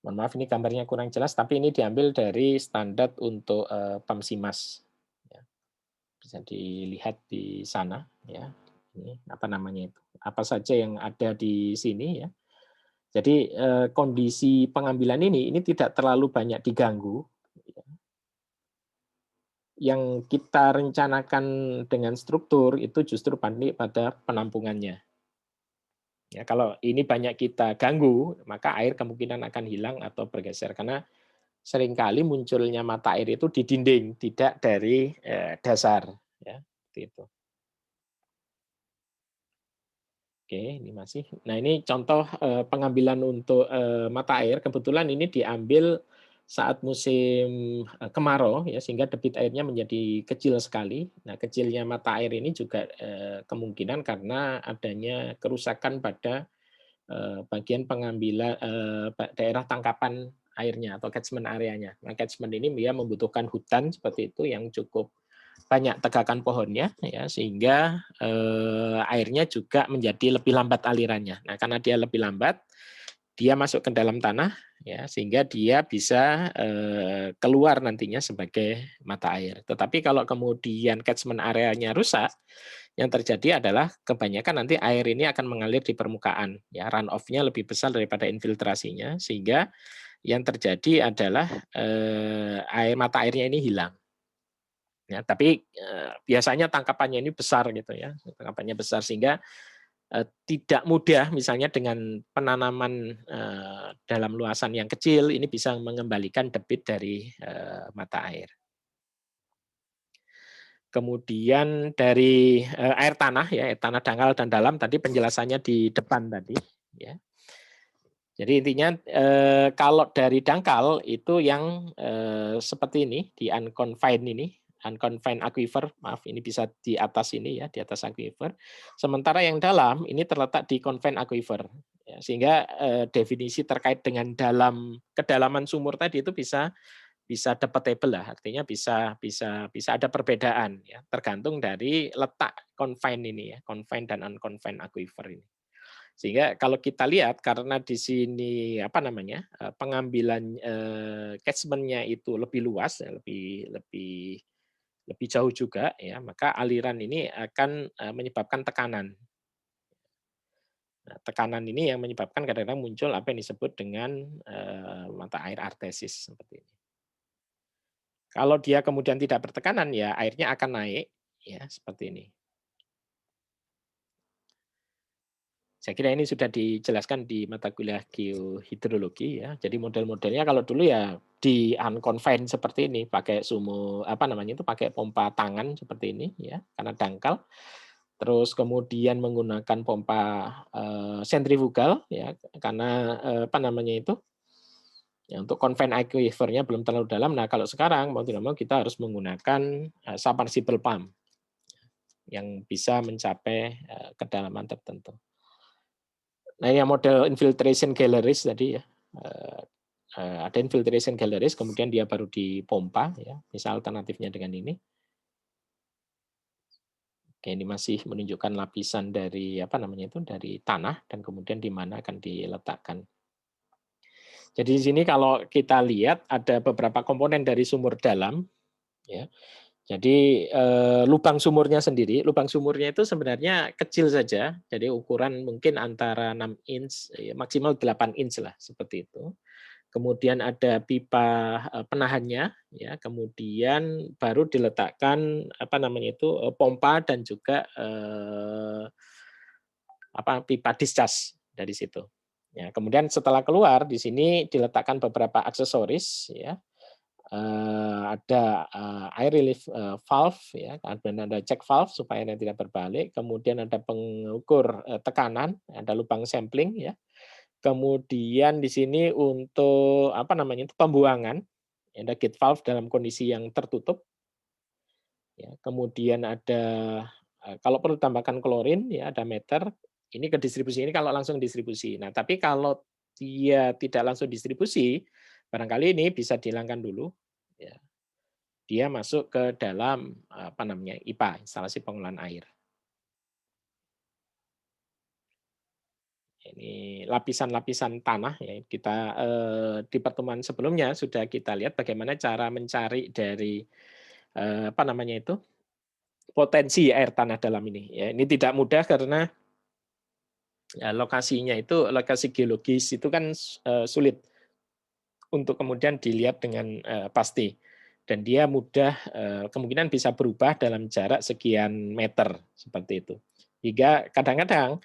Speaker 1: Mohon maaf ini gambarnya kurang jelas, tapi ini diambil dari standar untuk PAMSIMAS. Ya, bisa dilihat di sana, ya. Ini apa namanya itu? Apa saja yang ada di sini ya. Jadi kondisi pengambilan ini tidak terlalu banyak diganggu. Ya. Yang kita rencanakan dengan struktur itu justru pada penampungannya. Ya, kalau ini banyak kita ganggu, maka air kemungkinan akan hilang atau bergeser karena seringkali munculnya mata air itu di dinding, tidak dari dasar, ya, seperti itu. Oke, ini masih. Nah, ini contoh pengambilan untuk mata air. Kebetulan ini diambil saat musim kemarau, ya, sehingga debit airnya menjadi kecil sekali. Nah, kecilnya mata air ini juga kemungkinan karena adanya kerusakan pada bagian pengambilan daerah tangkapan airnya atau catchment areanya. Nah, catchment ini dia membutuhkan hutan seperti itu yang cukup banyak tegakan pohonnya ya sehingga airnya juga menjadi lebih lambat alirannya. Nah, karena dia lebih lambat, dia masuk ke dalam tanah ya sehingga dia bisa keluar nantinya sebagai mata air. Tetapi kalau kemudian catchment areanya rusak, yang terjadi adalah kebanyakan nanti air ini akan mengalir di permukaan ya run off-nya lebih besar daripada infiltrasinya sehingga yang terjadi adalah mata airnya ini hilang. Ya, tapi biasanya tangkapannya ini besar gitu ya, tangkapannya besar sehingga tidak mudah misalnya dengan penanaman dalam luasan yang kecil ini bisa mengembalikan debit dari mata air. Kemudian dari air tanah ya, air tanah dangkal dan dalam tadi penjelasannya di depan tadi ya. Jadi intinya kalau dari dangkal itu yang seperti ini di unconfined ini, unconfined aquifer, maaf ini bisa di atas ini ya, di atas aquifer. Sementara yang dalam ini terletak di confined aquifer. Ya, sehingga definisi terkait dengan kedalaman sumur tadi itu bisa debatable lah, artinya bisa ada perbedaan ya, tergantung dari letak confined ini ya, confined dan unconfined aquifer ini. Sehingga kalau kita lihat karena di sini apa namanya pengambilan catchment-nya itu lebih luas, ya, lebih jauh juga ya, maka aliran ini akan menyebabkan tekanan. Nah, tekanan ini yang menyebabkan kadang-kadang muncul apa yang disebut dengan mata air artesis seperti ini. Kalau dia kemudian tidak bertekanan ya airnya akan naik ya seperti ini. Saya kira ini sudah dijelaskan di mata kuliah geohidrologi ya. Jadi model-modelnya kalau dulu ya di unconfined seperti ini, pakai sumur apa namanya itu pakai pompa tangan seperti ini ya, karena dangkal. Terus kemudian menggunakan pompa sentrifugal ya, karena apa namanya itu ya untuk confined aquifernya belum terlalu dalam. Nah kalau sekarang mau tidak mau kita harus menggunakan submersible pump yang bisa mencapai kedalaman tertentu. Nah, yang model infiltration galleries tadi ya, ada infiltration galleries, kemudian dia baru dipompa, ya. Bisa alternatifnya dengan ini. Oke, ini masih menunjukkan lapisan dari apa namanya itu dari tanah dan kemudian di mana akan diletakkan. Jadi di sini kalau kita lihat ada beberapa komponen dari sumur dalam, ya. Jadi lubang sumurnya sendiri, lubang sumurnya itu sebenarnya kecil saja, jadi ukuran mungkin antara 6 inch, ya, maksimal 8 inch lah seperti itu. Kemudian ada pipa penahannya, ya, kemudian baru diletakkan apa namanya itu pompa dan juga apa pipa discharge dari situ. Ya, kemudian setelah keluar di sini diletakkan beberapa aksesoris, ya. Ada air relief valve, ya, dan ada check valve supaya dia tidak berbalik. Kemudian ada pengukur tekanan, ada lubang sampling, ya. Kemudian di sini untuk apa namanya itu pembuangan, ada gate valve dalam kondisi yang tertutup. Ya, kemudian ada kalau perlu tambahkan klorin, ya ada meter. Ini ke distribusi ini kalau langsung distribusi. Nah, tapi kalau dia tidak langsung distribusi, barangkali ini bisa dihilangkan dulu. Ya, dia masuk ke dalam apa namanya IPA, instalasi pengolahan air. Ini lapisan-lapisan tanah ya kita di pertemuan sebelumnya sudah kita lihat bagaimana cara mencari dari apa namanya itu potensi air tanah dalam ini. Ya, ini tidak mudah karena ya, lokasinya itu lokasi geologis itu kan sulit untuk kemudian dilihat dengan pasti dan dia mudah kemungkinan bisa berubah dalam jarak sekian meter seperti itu. Hingga kadang-kadang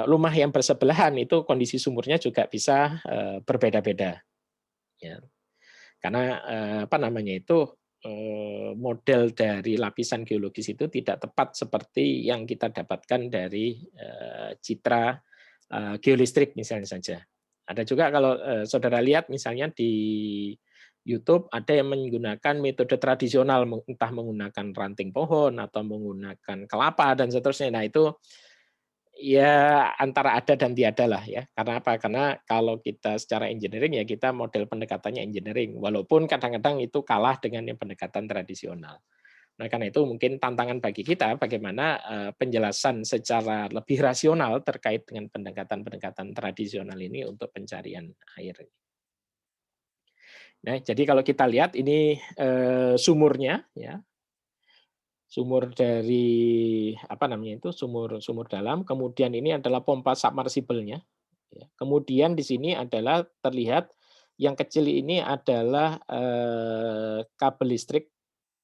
Speaker 1: rumah yang bersebelahan itu kondisi sumurnya juga bisa berbeda-beda. Ya. Karena apa namanya itu model dari lapisan geologis itu tidak tepat seperti yang kita dapatkan dari citra geolistrik misalnya saja. Ada juga kalau saudara lihat misalnya di YouTube ada yang menggunakan metode tradisional, entah menggunakan ranting pohon atau menggunakan kelapa dan seterusnya. Nah itu ya antara ada dan tiada lah ya. Karena apa? Karena kalau kita secara engineering ya kita model pendekatannya engineering. Walaupun kadang-kadang itu kalah dengan yang pendekatan tradisional. Nah karena itu mungkin tantangan bagi kita bagaimana penjelasan secara lebih rasional terkait dengan pendekatan-pendekatan tradisional ini untuk pencarian air. Nah jadi kalau kita lihat ini sumurnya ya. Sumur dari apa namanya itu sumur dalam, kemudian ini adalah pompa submersible-nya. Ya. Kemudian di sini adalah terlihat yang kecil ini adalah kabel listrik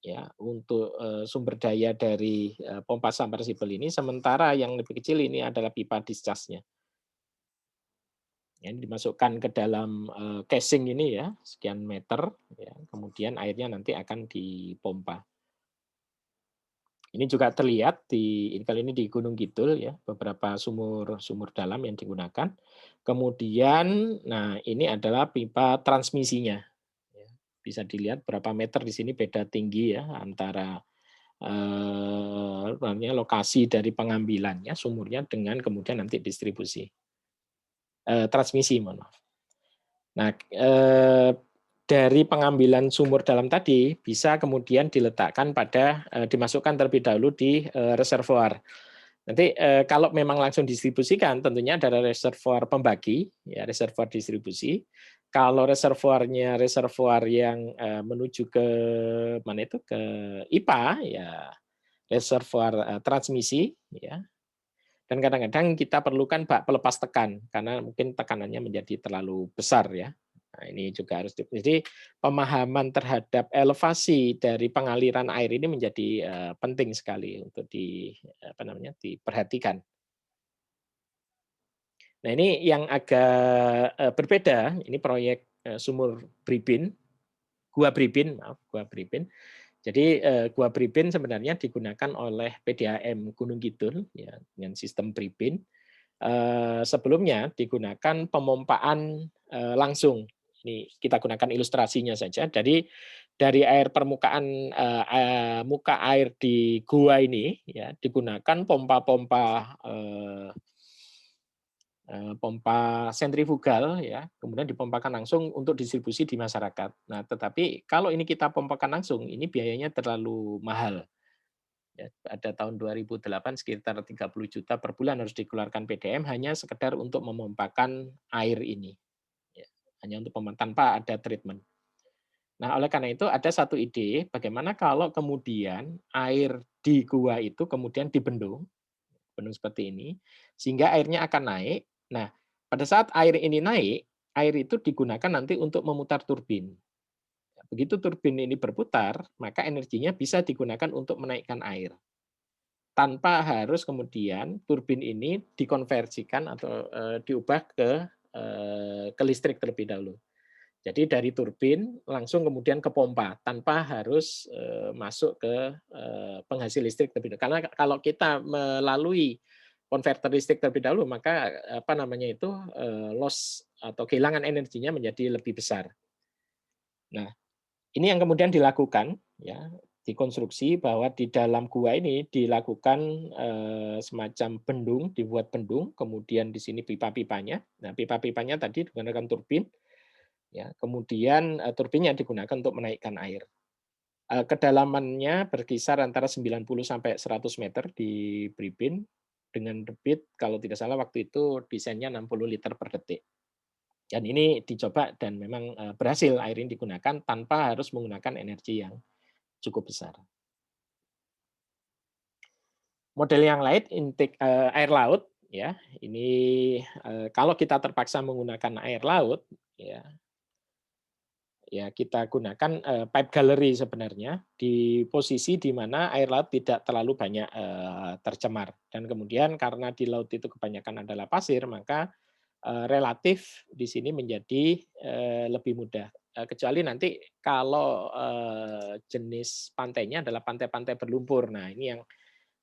Speaker 1: ya untuk sumber daya dari pompa submersible ini, sementara yang lebih kecil ini adalah pipa discharge-nya. Ya, ini dimasukkan ke dalam casing ini ya sekian meter, ya. Kemudian airnya nanti akan dipompa. Ini juga terlihat kali ini di Gunung Kidul ya, beberapa sumur dalam yang digunakan. Kemudian, nah ini adalah pipa transmisinya. Ya. Bisa dilihat berapa meter di sini beda tinggi ya antara lokasi dari pengambilannya sumurnya dengan kemudian nanti distribusi transmisi, mohon maaf. Nah, dari pengambilan sumur dalam tadi bisa kemudian diletakkan pada dimasukkan terlebih dahulu di reservoir. Nanti kalau memang langsung distribusikan tentunya ada reservoir pembagi, ya reservoir distribusi. Kalau reservoirnya reservoir yang menuju ke mana itu ke IPA ya reservoir transmisi ya. Dan kadang-kadang kita perlukan bak pelepas tekan karena mungkin tekanannya menjadi terlalu besar ya. Nah, ini juga harus jadi pemahaman terhadap elevasi dari pengaliran air ini menjadi penting sekali untuk apa namanya diperhatikan. Nah, ini yang agak berbeda, ini proyek sumur Bribin, Gua Bribin, maaf, Gua Bribin. Jadi Gua Bribin sebenarnya digunakan oleh PDAM Gunung Kidul ya dengan sistem Bribin. Sebelumnya digunakan pemompaan langsung. Ini kita gunakan ilustrasinya saja. Jadi dari air permukaan muka air di gua ini ya digunakan pompa-pompa pompa sentrifugal ya, kemudian dipompakan langsung untuk distribusi di masyarakat. Nah, tetapi kalau ini kita pompakan langsung, ini biayanya terlalu mahal. Ya, pada tahun 2008 sekitar 30 juta per bulan harus dikeluarkan PDM hanya sekedar untuk memompakan air ini. Ya, hanya untuk tanpa ada treatment. Nah, oleh karena itu ada satu ide, bagaimana kalau kemudian air di gua itu kemudian dibendung, bendung seperti ini, sehingga airnya akan naik. Nah, pada saat air ini naik, air itu digunakan nanti untuk memutar turbin. Begitu turbin ini berputar, maka energinya bisa digunakan untuk menaikkan air. Tanpa harus kemudian turbin ini dikonversikan atau, diubah ke listrik terlebih dahulu. Jadi dari turbin langsung kemudian ke pompa tanpa harus, masuk ke, penghasil listrik terlebih dahulu. Karena kalau kita melalui konverter listrik terlebih dahulu maka, apa namanya itu, loss atau kehilangan energinya menjadi lebih besar. Nah, ini yang kemudian dilakukan ya, dikonstruksi bahwa di dalam gua ini dilakukan, semacam bendung, dibuat bendung, kemudian di sini pipa-pipanya. Nah, pipa-pipanya tadi digunakan turbin. Ya, kemudian, turbinnya digunakan untuk menaikkan air. Kedalamannya berkisar antara 90 sampai 100 meter di Bribin, dengan debit kalau tidak salah waktu itu desainnya 60 liter per detik. Dan ini dicoba dan memang, berhasil air ini digunakan tanpa harus menggunakan energi yang cukup besar. Model yang lain intake, air laut ya, ini, kalau kita terpaksa menggunakan air laut, ya ya, kita gunakan, pipe gallery sebenarnya, di posisi di mana air laut tidak terlalu banyak, tercemar. Dan kemudian karena di laut itu kebanyakan adalah pasir, maka, relatif di sini menjadi, lebih mudah. Kecuali nanti kalau, jenis pantainya adalah pantai-pantai berlumpur. Nah, ini yang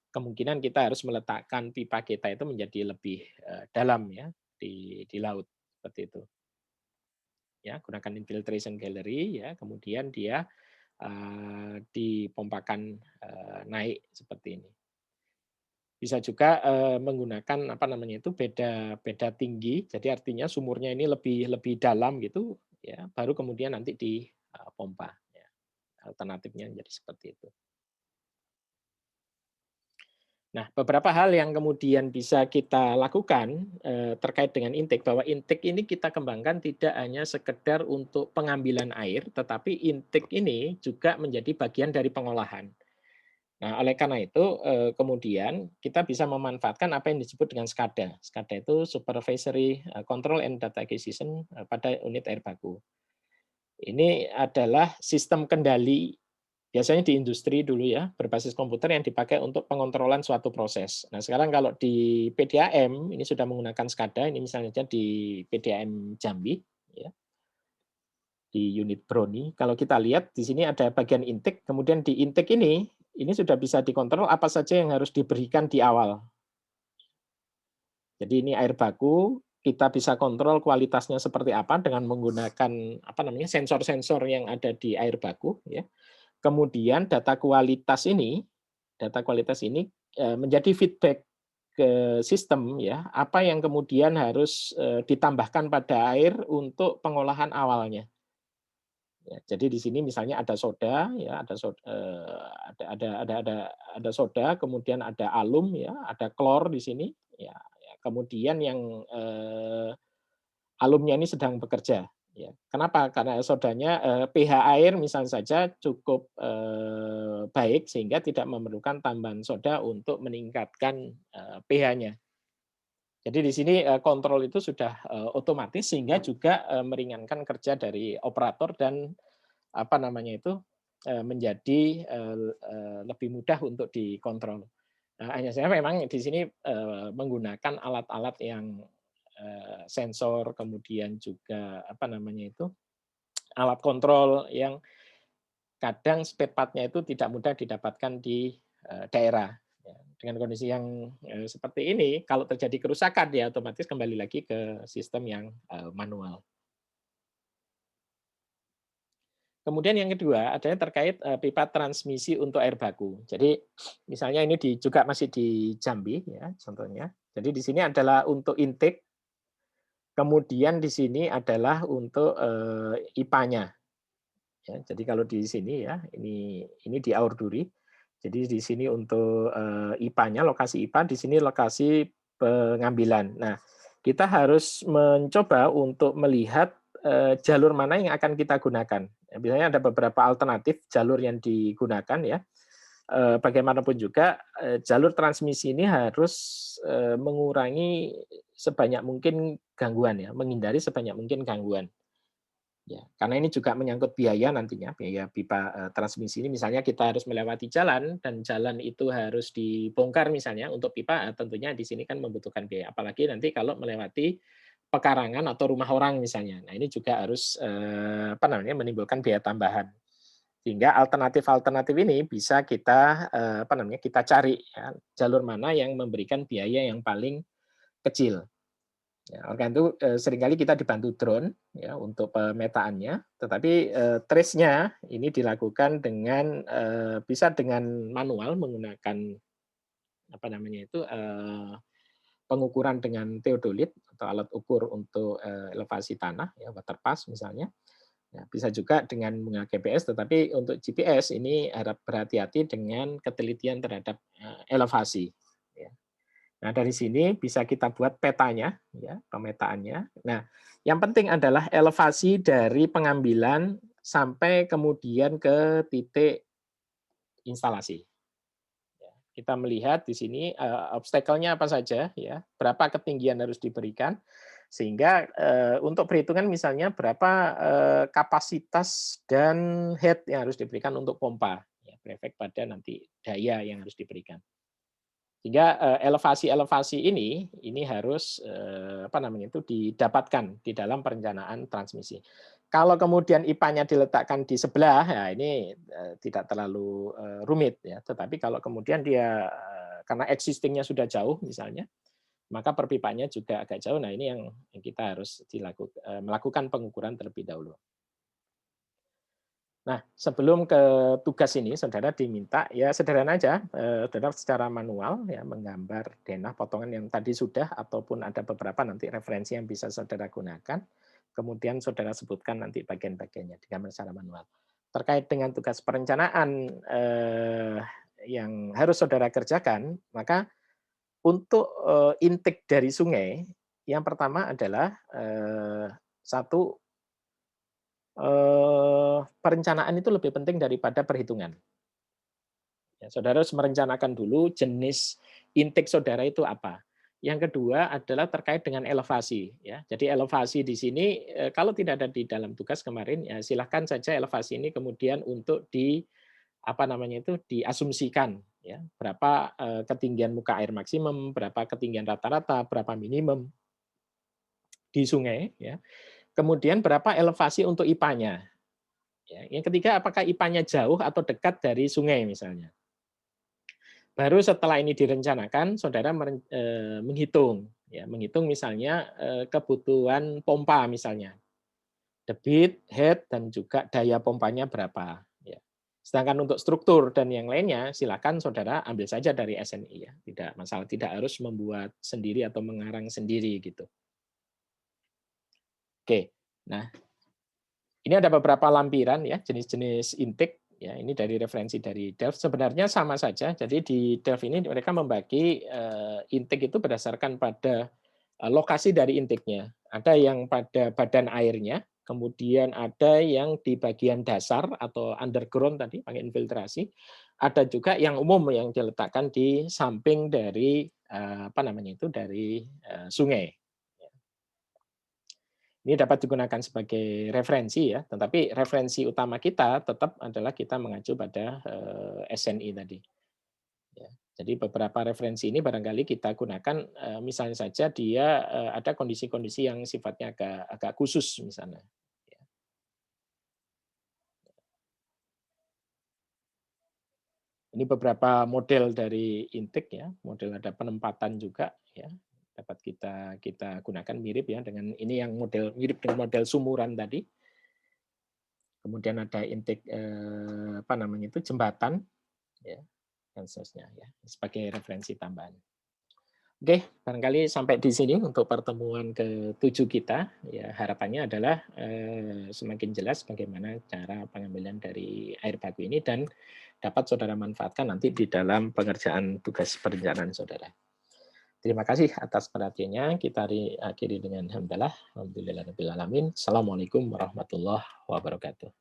Speaker 1: kemungkinan kita harus meletakkan pipa kita itu menjadi lebih, dalam ya, di laut, seperti itu. Ya, gunakan infiltration gallery ya, kemudian dia, dipompakan, naik seperti ini. Bisa juga, menggunakan apa namanya itu, beda beda tinggi, jadi artinya sumurnya ini lebih lebih dalam gitu ya, baru kemudian nanti dipompa ya, alternatifnya jadi seperti itu. Nah, beberapa hal yang kemudian bisa kita lakukan, terkait dengan intake, bahwa intake ini kita kembangkan tidak hanya sekedar untuk pengambilan air, tetapi intake ini juga menjadi bagian dari pengolahan. Nah, oleh karena itu, kemudian kita bisa memanfaatkan apa yang disebut dengan SCADA. SCADA itu Supervisory, Control and Data Acquisition, pada unit air baku. Ini adalah sistem kendali biasanya di industri dulu ya, berbasis komputer yang dipakai untuk pengontrolan suatu proses. Nah, sekarang kalau di PDAM ini sudah menggunakan SCADA, ini misalnya saja di PDAM Jambi ya, di unit Broni. Kalau kita lihat di sini ada bagian intake, kemudian di intake ini sudah bisa dikontrol apa saja yang harus diberikan di awal. Jadi ini air baku, kita bisa kontrol kualitasnya seperti apa dengan menggunakan apa namanya sensor-sensor yang ada di air baku ya. Kemudian data kualitas ini, menjadi feedback ke sistem ya, apa yang kemudian harus, ditambahkan pada air untuk pengolahan awalnya. Ya, jadi di sini misalnya ada soda ya, ada soda, kemudian ada alum ya, ada klor di sini, ya ya, kemudian yang, alumnya ini sedang bekerja, ya. Kenapa? Karena sodanya, pH air misalnya saja cukup, baik sehingga tidak memerlukan tambahan soda untuk meningkatkan, pH-nya. Jadi di sini, kontrol itu sudah, otomatis sehingga juga, meringankan kerja dari operator dan apa namanya itu, menjadi, lebih mudah untuk dikontrol. Nah, hanya saja memang di sini, menggunakan alat-alat yang, sensor, kemudian juga apa namanya itu, alat kontrol yang kadang spare part-nya itu tidak mudah didapatkan di, daerah. Ya, dengan kondisi yang, seperti ini, kalau terjadi kerusakan ya otomatis kembali lagi ke sistem yang, manual. Kemudian yang kedua adalah terkait, pipa transmisi untuk air baku. Jadi misalnya ini juga masih di Jambi ya contohnya. Jadi di sini adalah untuk intake. Kemudian di sini adalah untuk IPA-nya. Ya, jadi kalau di sini ya, ini di Aurduri. Jadi di sini untuk IPA-nya, lokasi IPA, di sini lokasi pengambilan. Nah, kita harus mencoba untuk melihat jalur mana yang akan kita gunakan. Ya, biasanya ada beberapa alternatif jalur yang digunakan ya. Bagaimanapun juga jalur transmisi ini harus mengurangi sebanyak mungkin gangguan ya, menghindari sebanyak mungkin gangguan. Ya, karena ini juga menyangkut biaya nantinya, biaya pipa transmisi ini misalnya kita harus melewati jalan dan jalan itu harus dibongkar misalnya untuk pipa, tentunya di sini kan membutuhkan biaya. Apalagi nanti kalau melewati pekarangan atau rumah orang misalnya. Nah, ini juga harus apa namanya menimbulkan biaya tambahan. Sehingga alternatif-alternatif ini bisa kita apa namanya kita cari ya, jalur mana yang memberikan biaya yang paling kecil. Ya, oleh karena itu seringkali kita dibantu drone ya untuk pemetaannya, tetapi trace-nya ini dilakukan dengan bisa dengan manual menggunakan apa namanya itu pengukuran dengan teodolit atau alat ukur untuk elevasi tanah ya waterpass misalnya. Ya, bisa juga dengan menggunakan GPS, tetapi untuk GPS ini harap berhati-hati dengan ketelitian terhadap elevasi. Ya. Nah, dari sini bisa kita buat petanya, ya, pemetaannya. Nah, yang penting adalah elevasi dari pengambilan sampai kemudian ke titik instalasi. Ya, kita melihat di sini obstacle-nya apa saja, ya, berapa ketinggian harus diberikan, sehingga untuk perhitungan misalnya berapa kapasitas dan head yang harus diberikan untuk pompa, ya, berefek pada nanti daya yang harus diberikan. Sehingga elevasi-elevasi ini harus apa namanya itu didapatkan di dalam perencanaan transmisi. Kalau kemudian IPA-nya diletakkan di sebelah, ya ini tidak terlalu rumit ya. Tetapi kalau kemudian dia karena existing-nya sudah jauh misalnya, maka perpipaannya juga agak jauh. Nah, ini yang kita harus melakukan pengukuran terlebih dahulu. Nah, sebelum ke tugas ini, saudara diminta ya sederhana aja, saudara secara manual ya menggambar denah potongan yang tadi sudah ataupun ada beberapa nanti referensi yang bisa saudara gunakan. Kemudian saudara sebutkan nanti bagian-bagiannya digambar secara manual. Terkait dengan tugas perencanaan yang harus saudara kerjakan, maka untuk intake dari sungai, yang pertama adalah satu perencanaan itu lebih penting daripada perhitungan. Ya, saudara harus merencanakan dulu jenis intake saudara itu apa. Yang kedua adalah terkait dengan elevasi. Ya, jadi elevasi di sini kalau tidak ada di dalam tugas kemarin, ya silahkan saja elevasi ini kemudian untuk apa namanya itu diasumsikan. Ya, berapa ketinggian muka air maksimum, berapa ketinggian rata-rata, berapa minimum di sungai. Ya. Kemudian berapa elevasi untuk IPA-nya. Ya, yang ketiga, apakah IPA-nya jauh atau dekat dari sungai misalnya. Baru setelah ini direncanakan, saudara menghitung, ya, menghitung misalnya kebutuhan pompa misalnya, debit, head, dan juga daya pompanya berapa. Ya. Sedangkan untuk struktur dan yang lainnya, silakan saudara ambil saja dari SNI ya, tidak masalah, tidak harus membuat sendiri atau mengarang sendiri gitu. Oke, nah ini ada beberapa lampiran ya, jenis-jenis intake ya, ini dari referensi dari Delft. Sebenarnya sama saja. Jadi di Delft ini mereka membagi intake itu berdasarkan pada lokasi dari intake-nya. Ada yang pada badan airnya, kemudian ada yang di bagian dasar atau underground tadi pakai infiltrasi. Ada juga yang umum yang diletakkan di samping dari apa namanya itu dari sungai. Ini dapat digunakan sebagai referensi ya, tetapi referensi utama kita tetap adalah kita mengacu pada SNI tadi. Ya. Jadi beberapa referensi ini barangkali kita gunakan misalnya saja dia ada kondisi-kondisi yang sifatnya agak agak khusus misalnya. Ya. Ini beberapa model dari intake ya, model ada penempatan juga ya, dapat kita kita gunakan mirip ya dengan ini yang model mirip dengan model sumuran tadi. Kemudian ada intake apa namanya itu jembatan ya dan seterusnya ya sebagai referensi tambahan. Oke, barangkali sampai di sini untuk pertemuan ke-7 kita. Ya, harapannya adalah, semakin jelas bagaimana cara pengambilan dari air baku ini dan dapat saudara manfaatkan nanti di dalam pengerjaan tugas perencanaan saudara. Terima kasih atas perhatiannya. Kita akhiri dengan hamdalah. Alhamdulillahirabbil alamin. Assalamualaikum warahmatullahi wabarakatuh.